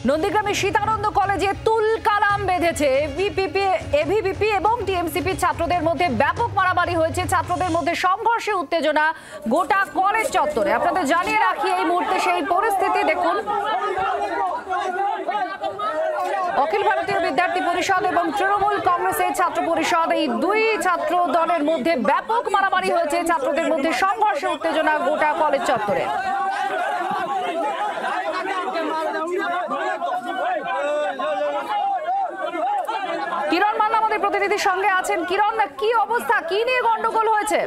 নন্দীগ্রামের সীতানন্দ কলেজে তুলকালাম বেঁধেছে এভিভিপি এবং টিএমসিপি ছাত্রদের মধ্যে ব্যাপক মারামারি হয়েছে। ছাত্রদের মধ্যে সংঘর্ষে উত্তেজনা গোটা কলেজ চত্বরে। আপনাদের জানিয়ে রাখি এই মুহূর্তে সেই পরিস্থিতি দেখুন। অখিল ভারতীয় বিদ্যার্থী পরিষদ এবং তৃণমূল কংগ্রেসের ছাত্র পরিষদ, এই দুই ছাত্র দলের মধ্যে ব্যাপক মারামারি হয়েছে। ছাত্রদের মধ্যে সংঘর্ষে উত্তেজনা গোটা কলেজ চত্বরে। কিরণ মান্না আমাদের প্রতিনিধির সঙ্গে আছেন। কিরণ, কি অবস্থা, কি নিয়ে গন্ডগোল হয়েছে?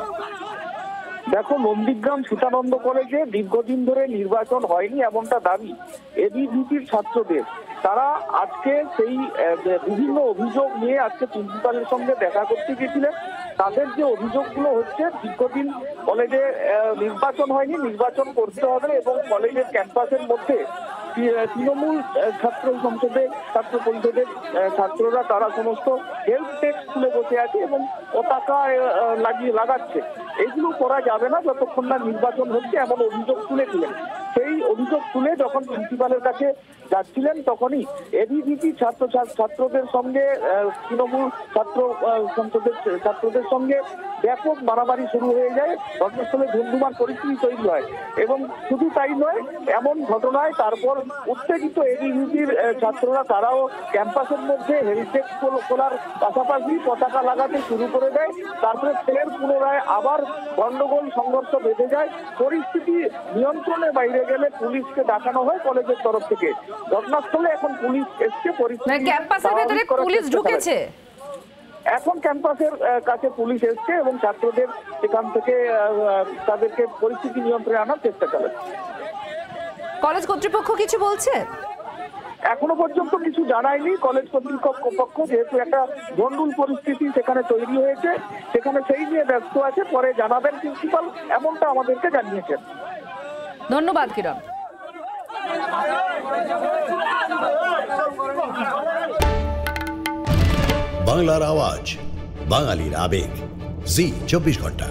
দেখো, নন্দীগ্রাম সীতানন্দ কলেজে দীর্ঘদিন ধরে নির্বাচন হয়নি এমনটা দাবি এবিভিপির ছাত্রদের। তারা আজকে সেই বিভিন্ন অভিযোগ নিয়ে আজকে প্রিন্সিপালের সঙ্গে দেখা করতে গিয়েছিলেন। তাদের যে অভিযোগগুলো হচ্ছে, দীর্ঘদিন কলেজে নির্বাচন হয়নি, নির্বাচন করতে হবে এবং কলেজের ক্যাম্পাসের মধ্যে তৃণমূল ছাত্র সংসদের ছাত্র পরিষদের ছাত্ররা তারা সমস্ত হেল্প ডেস্ক খুলে বসে আছে এবং পতাকা লাগাচ্ছে। এইগুলো করা যাবে না যতক্ষণ না নির্বাচন হচ্ছে, এমন অভিযোগ তুলেছিলেন। সেই অভিযোগ তুলে যখন প্রিন্সিপালের কাছে যাচ্ছিলেন তখনই এবিভিপি ছাত্রদের সঙ্গে তৃণমূল ছাত্র সংসদের ছাত্রদের সঙ্গে ব্যাপক মারামারি শুরু হয়ে যায়। ঘটনাস্থলে ধুমধুমার পরিস্থিতি তৈরি হয় এবং শুধু তাই নয়, এমন ঘটনায় তারপর উত্তেজিত এবিভিপির ছাত্ররা তারাও ক্যাম্পাসের মধ্যে হেরিটেজ খোলার পাশাপাশি পতাকা লাগাতে শুরু করে দেয়। তারপরে ফের পুনরায় আবার গন্ডগোল সংঘর্ষ বেঁধে যায়। পরিস্থিতি নিয়ন্ত্রণের বাইরে গেলে পুলিশকে ডাকানো হয় কলেজের তরফ থেকে। ঘটনাস্থলে এখন পুলিশ এসছে, ক্যাম্পাসের ভেতরে পুলিশ ঢুকেছে। এখন ক্যাম্পাসের কাছে পুলিশ এসছে এবং ছাত্রদের সেখান থেকে তাদেরকে পরিস্থিতি নিয়ন্ত্রণে আনার চেষ্টা চালাচ্ছে। কলেজ কর্তৃপক্ষ কিছু বলছে? এখনো পর্যন্ত কিছু জানায়নি কলেজ কর্তৃপক্ষ, যেহেতু একটা গন্ডগোল পরিস্থিতি সেখানে তৈরি হয়েছে, সেখানে সেই নিয়ে ব্যস্ত আছে। পরে জানাবেন প্রিন্সিপাল, এমনটা আমাদেরকে জানিয়েছেন। ধন্যবাদ কিরণ। বাংলার আওয়াজ, বাঙালির আবেগ, জি 24 ঘন্টা।